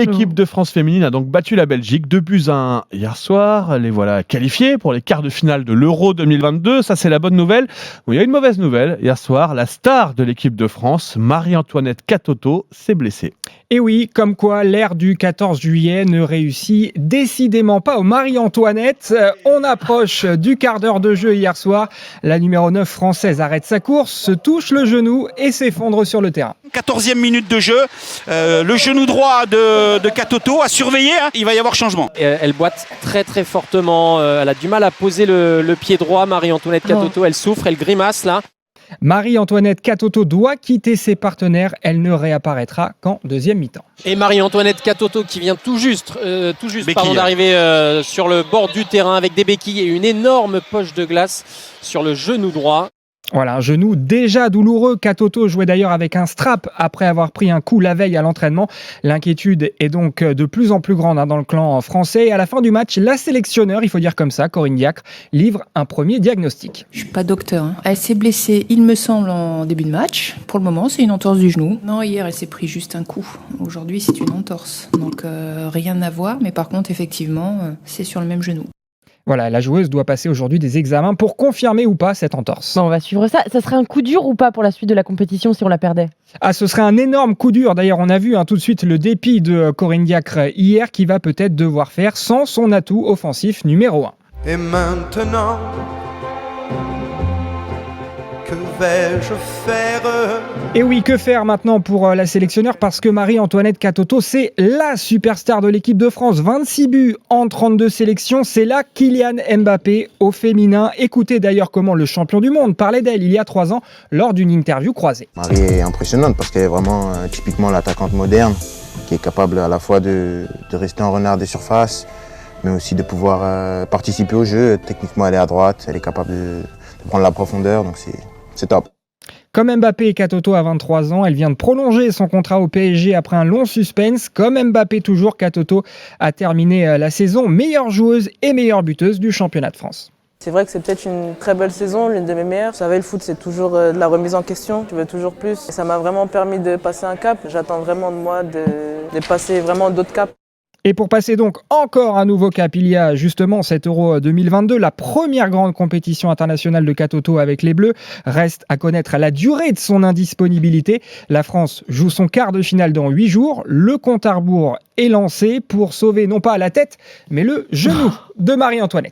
L'équipe de France féminine a donc battu la Belgique 2-1 hier soir. Les voilà qualifiés pour les quarts de finale de l'Euro 2022. Ça, c'est la bonne nouvelle. Bon, il y a une mauvaise nouvelle. Hier soir, la star de l'équipe de France, Marie-Antoinette Katoto, s'est blessée. Et oui, comme quoi l'ère du 14 juillet ne réussit décidément pas aux Marie-Antoinette. On approche du quart d'heure de jeu hier soir. La numéro 9 française arrête sa course, se touche le genou et s'effondre sur le terrain. 14e minute de jeu, le genou droit de Katoto à surveiller, hein. Il va y avoir changement. Elle boite très très fortement, elle a du mal à poser le pied droit, Marie-Antoinette Katoto, elle souffre, elle grimace là. Marie-Antoinette Katoto doit quitter ses partenaires, elle ne réapparaîtra qu'en deuxième mi-temps. Et Marie-Antoinette Katoto qui vient tout juste d'arriver sur le bord du terrain avec des béquilles et une énorme poche de glace sur le genou droit. Voilà, un genou déjà douloureux. Katoto jouait d'ailleurs avec un strap après avoir pris un coup la veille à l'entraînement. L'inquiétude est donc de plus en plus grande dans le clan français. Et à la fin du match, la sélectionneur, il faut dire comme ça, Corinne Diacre, livre un premier diagnostic. Je suis pas docteur. Elle s'est blessée, il me semble, en début de match. Pour le moment, c'est une entorse du genou. Non, hier, elle s'est pris juste un coup. Aujourd'hui, c'est une entorse. Donc, rien à voir. Mais par contre, effectivement, c'est sur le même genou. Voilà, la joueuse doit passer aujourd'hui des examens pour confirmer ou pas cette entorse. Bon, on va suivre ça. Ça serait un coup dur ou pas pour la suite de la compétition si on la perdait ? Ah, ce serait un énorme coup dur. D'ailleurs, on a vu tout de suite le dépit de Corinne Diacre hier qui va peut-être devoir faire sans son atout offensif numéro 1. Et maintenant, que vais-je faire ? Et oui, que faire maintenant pour la sélectionneur ? Parce que Marie-Antoinette Katoto, c'est la superstar de l'équipe de France. 26 buts en 32 sélections, c'est là Kylian Mbappé au féminin. Écoutez d'ailleurs comment le champion du monde parlait d'elle il y a 3 ans lors d'une interview croisée. Marie est impressionnante parce qu'elle est vraiment typiquement l'attaquante moderne qui est capable à la fois de rester en renard des surfaces, mais aussi de pouvoir participer au jeu. Techniquement, elle est à droite, elle est capable de prendre la profondeur, donc c'est top. Comme Mbappé et Katoto à 23 ans, elle vient de prolonger son contrat au PSG après un long suspense. Comme Mbappé toujours, Katoto a terminé la saison meilleure joueuse et meilleure buteuse du championnat de France. C'est vrai que c'est peut-être une très belle saison, l'une de mes meilleures. Vous savez, le foot, c'est toujours de la remise en question. Tu veux toujours plus. Et ça m'a vraiment permis de passer un cap. J'attends vraiment de moi de passer vraiment d'autres caps. Et pour passer donc encore un nouveau cap, il y a justement cet Euro 2022, la première grande compétition internationale de Katoto avec les Bleus. Reste à connaître la durée de son indisponibilité. La France joue son quart de finale dans 8 jours. Le compte à rebours est lancé pour sauver non pas la tête, mais le genou de Marie-Antoinette.